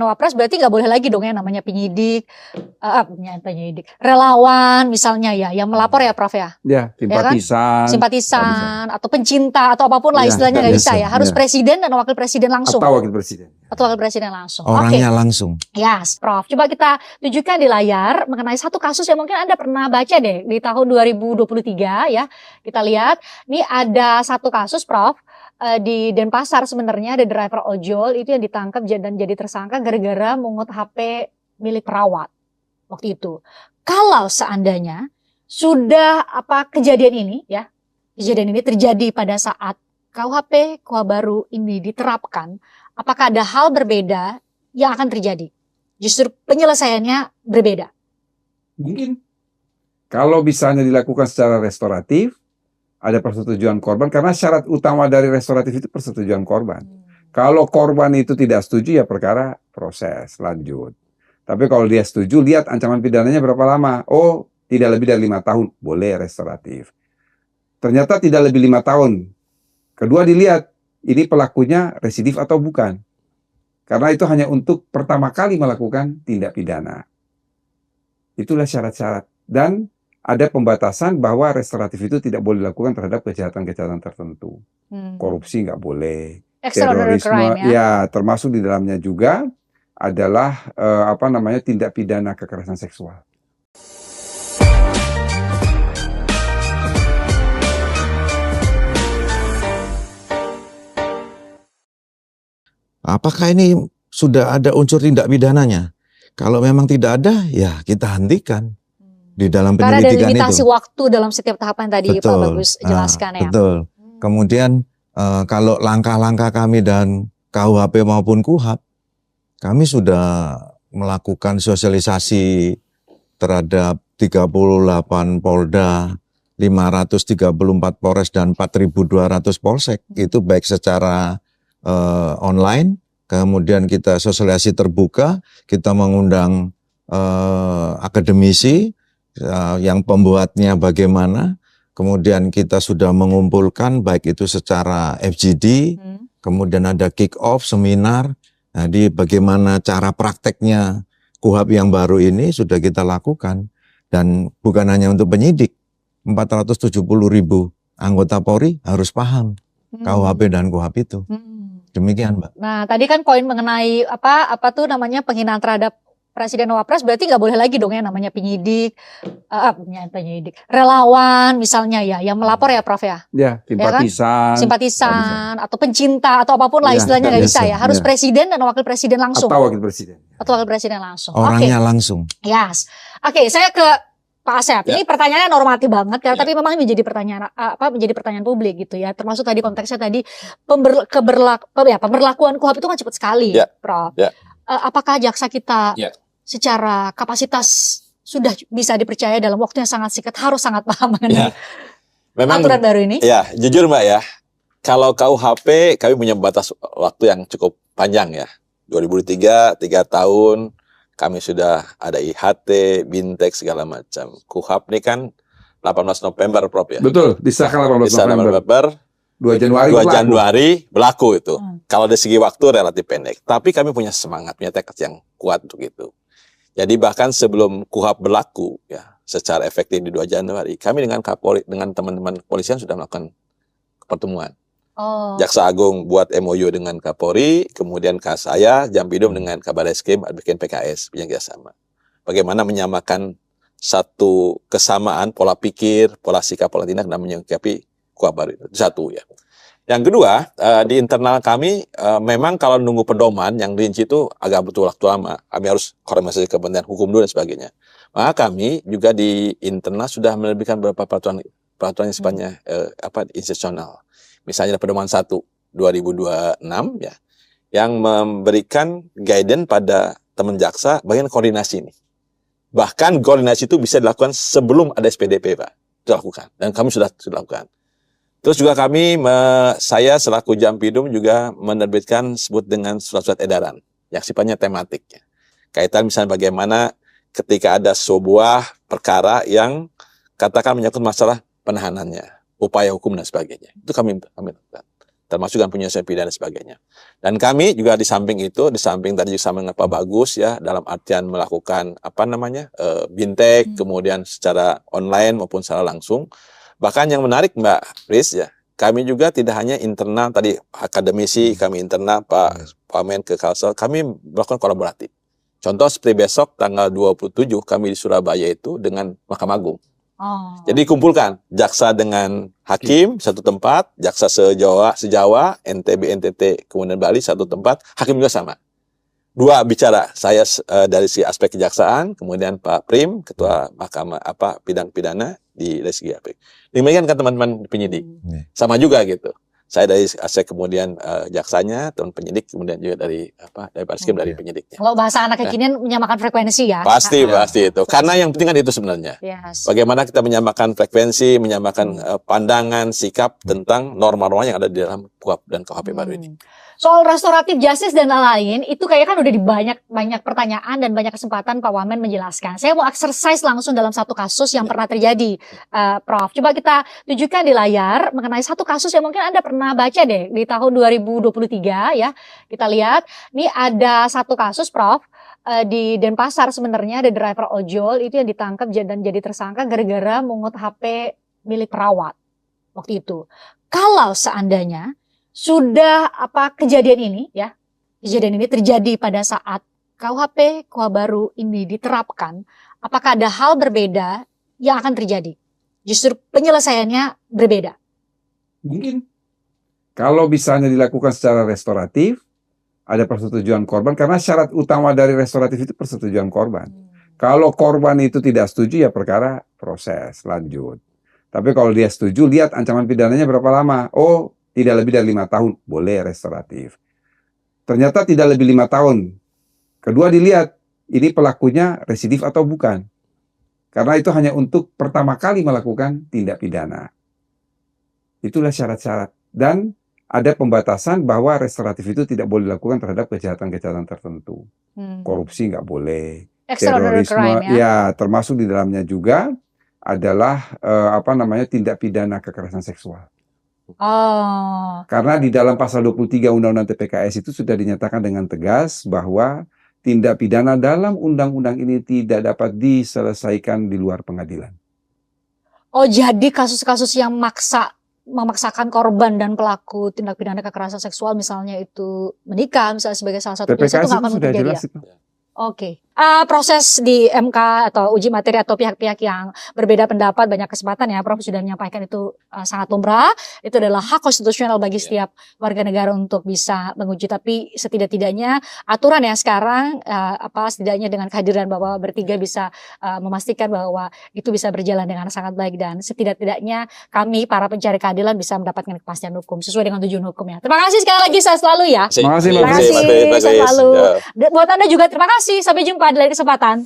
Wapres berarti nggak boleh lagi dong ya namanya penyidik, relawan misalnya ya, yang melapor ya Prof ya? Ya, simpatisan. Simpatisan atau pencinta atau apapun lah istilahnya nggak bisa ya. Harus presiden dan wakil presiden langsung. Atau wakil presiden. Atau wakil presiden langsung. Orangnya langsung. Yes, Prof. Coba kita tunjukkan di layar mengenai satu kasus yang mungkin Anda pernah baca deh di tahun 2023 ya. Kita lihat, ini ada satu kasus Prof. Di Denpasar sebenarnya ada driver ojol itu yang ditangkap dan jadi tersangka gara-gara mengut HP milik perawat waktu itu. Kalau seandainya sudah kejadian ini terjadi pada saat KUHP baru ini diterapkan, apakah ada hal berbeda yang akan terjadi? Justru penyelesaiannya berbeda. Mungkin. Kalau misalnya dilakukan secara restoratif, ada persetujuan korban, karena syarat utama dari restoratif itu persetujuan korban. Kalau korban itu tidak setuju, ya perkara proses lanjut. Tapi kalau dia setuju, lihat ancaman pidananya berapa lama. Oh, tidak lebih dari 5 tahun, boleh restoratif. Ternyata tidak lebih 5 tahun. Kedua dilihat, ini pelakunya residif atau bukan. Karena itu hanya untuk pertama kali melakukan tindak pidana. Itulah syarat-syarat. Dan ada pembatasan bahwa restoratif itu tidak boleh dilakukan terhadap kejahatan-kejahatan tertentu. Korupsi nggak boleh. Terorisme, crime, ya termasuk di dalamnya juga adalah tindak pidana kekerasan seksual. Apakah ini sudah ada unsur tindak pidananya? Kalau memang tidak ada, ya kita hentikan di dalam penyelidikan itu. Karena ada limitasi waktu dalam setiap tahapan tadi Pak Bagus jelaskan ya. Betul. Kemudian kalau langkah-langkah kami dan KUHP maupun KUHAP, kami sudah melakukan sosialisasi terhadap 38 Polda, 534 Polres dan 4.200 Polsek. Itu baik secara online, kemudian kita sosialisasi terbuka, kita mengundang akademisi yang pembuatnya bagaimana, kemudian kita sudah mengumpulkan baik itu secara FGD, kemudian ada kick off, seminar, jadi bagaimana cara prakteknya KUHAP yang baru ini sudah kita lakukan, dan bukan hanya untuk penyidik, 470.000 anggota Polri harus paham KUHP dan KUHAP itu. Demikian, Mbak. Nah, tadi kan poin mengenai penghinaan terhadap Presiden Wapres berarti nggak boleh lagi dong ya namanya penyidik, relawan misalnya ya, yang melapor ya Prof ya. Ya, simpatisan. Simpatisan atau pencinta atau apapun lah istilahnya nggak bisa ya. Harus presiden dan wakil presiden langsung. Atau wakil presiden. Atau wakil presiden langsung. Orangnya langsung. Yes. Oke, saya ke Pak Asep. Ini pertanyaannya normatif banget karena tapi memang menjadi pertanyaan publik gitu ya. Termasuk tadi konteksnya tadi pemberlakuan KUHAP itu kan cepat sekali, Prof. Apakah jaksa kita secara kapasitas sudah bisa dipercaya dalam waktu yang sangat singkat, harus sangat paham mengenai aturan baru ini? Ya, jujur Mbak ya, kalau KUHP kami punya batas waktu yang cukup panjang ya. 2003, 3 tahun, kami sudah ada IHT, Bintek, segala macam. KUHAP ini kan 18 November, Prof ya? Betul, disahkan 18 November. 2 Januari berlaku itu. Kalau dari segi waktu relatif pendek. Tapi kami punya semangat, punya tekad yang kuat untuk itu. Jadi bahkan sebelum KUHAP berlaku ya secara efektif di 2 Januari, kami dengan Kapolri, dengan teman-teman kepolisian sudah melakukan pertemuan. Jaksa Agung buat MOU dengan Kapolri, kemudian saya Jampidum dengan Kabareskrim bikin PKS punya kerjasama. Bagaimana menyamakan satu kesamaan pola pikir, pola sikap, pola tindak dan menyikapi KUHAP baru itu. Satu ya. Yang kedua, di internal kami memang kalau nunggu pedoman yang rinci itu agak butuh waktu lama. Kami harus koordinasi Kementerian Hukum dulu dan sebagainya. Maka kami juga di internal sudah menerbitkan beberapa peraturan yang sifatnya institusional. Misalnya pedoman 1 2026 ya, yang memberikan guidance pada teman jaksa bagian koordinasi ini. Bahkan koordinasi itu bisa dilakukan sebelum ada SPDP, Pak. Itu lakukan dan kami sudah lakukan. Terus juga kami, saya selaku Jampidum juga menerbitkan sebut dengan surat-surat edaran yang sifatnya tematik. Ya. Kaitan misalnya bagaimana ketika ada sebuah perkara yang katakan menyangkut masalah penahanannya, upaya hukum dan sebagainya. Itu kami lakukan. termasuk kan penyelesaian pidana dan sebagainya. Dan kami juga di samping itu, di samping tadi juga sama dengan Pak Bagus ya, dalam artian melakukan bintek, kemudian secara online maupun secara langsung. Bahkan yang menarik Mbak Riz ya, kami juga tidak hanya internal tadi akademisi, kami internal Pak Wamen ke Kalsel, kami melakukan kolaboratif. Contoh seperti besok tanggal 27 kami di Surabaya itu dengan Mahkamah Agung. Jadi kumpulkan jaksa dengan hakim satu tempat, jaksa sejawa, NTB, NTT, kemudian Bali satu tempat, hakim juga sama. Dua bicara, saya dari si aspek kejaksaan, kemudian Pak Prim, ketua Mahkamah bidang pidana dari segi apa. Demikian kan teman-teman penyidik. Sama juga gitu. Saya dari aspek kemudian jaksanya, teman penyidik, kemudian juga dari Baris Krim dari penyidiknya. Kalau bahasa anak kekinian menyamakan frekuensi ya. Pasti itu. Karena yang penting kan itu sebenarnya. Yes. Bagaimana kita menyamakan frekuensi, menyamakan pandangan, sikap tentang norma-norma yang ada di dalam KUHP dan KUHP baru ini. Soal restoratif justice dan lain-lain, itu kayaknya kan udah di banyak pertanyaan dan banyak kesempatan Pak Wamen menjelaskan. Saya mau exercise langsung dalam satu kasus yang pernah terjadi, Prof. Coba kita tunjukkan di layar mengenai satu kasus yang mungkin Anda pernah baca deh di tahun 2023 ya. Kita lihat, ini ada satu kasus Prof. Di Denpasar sebenarnya ada driver ojol itu yang ditangkap dan jadi tersangka gara-gara mengut HP milik perawat waktu itu. Kalau seandainya sudah kejadian ini terjadi pada saat KUHP baru ini diterapkan, apakah ada hal berbeda yang akan terjadi? Justru penyelesaiannya berbeda. Mungkin kalau misalnya dilakukan secara restoratif, ada persetujuan korban, karena syarat utama dari restoratif itu persetujuan korban. Kalau korban itu tidak setuju, ya perkara proses lanjut. Tapi kalau dia setuju, lihat ancaman pidananya berapa lama. Oh, tidak lebih dari 5 tahun, boleh restoratif. Ternyata tidak lebih 5 tahun. Kedua dilihat, ini pelakunya residif atau bukan. Karena itu hanya untuk pertama kali melakukan tindak pidana. Itulah syarat-syarat. Dan ada pembatasan bahwa restoratif itu tidak boleh dilakukan terhadap kejahatan-kejahatan tertentu. Korupsi nggak boleh. Terorisme, crime, ya termasuk di dalamnya juga adalah tindak pidana kekerasan seksual. Karena di dalam pasal 23 Undang-Undang TPKS itu sudah dinyatakan dengan tegas bahwa tindak pidana dalam undang-undang ini tidak dapat diselesaikan di luar pengadilan. Oh, jadi kasus-kasus yang memaksakan korban dan pelaku tindak pidana kekerasan seksual misalnya itu menikah misalnya sebagai salah satu TPKS itu nggak akan sudah terjadi jelas ya? itu. Oke. Proses di MK atau uji materi atau pihak-pihak yang berbeda pendapat, banyak kesempatan ya, Prof sudah menyampaikan itu sangat lumrah. Itu adalah hak konstitusional bagi setiap warga negara untuk bisa menguji. Tapi setidak-tidaknya aturan ya sekarang setidaknya dengan kehadiran Bapak bertiga bisa memastikan bahwa itu bisa berjalan dengan sangat baik dan setidak-tidaknya kami para pencari keadilan bisa mendapatkan kepastian hukum sesuai dengan tujuan hukumnya. Terima kasih sekali lagi saya selalu ya. Terima kasih, Terima kasih selalu. Buat Anda juga terima kasih. Sampai jumpa di lain kesempatan.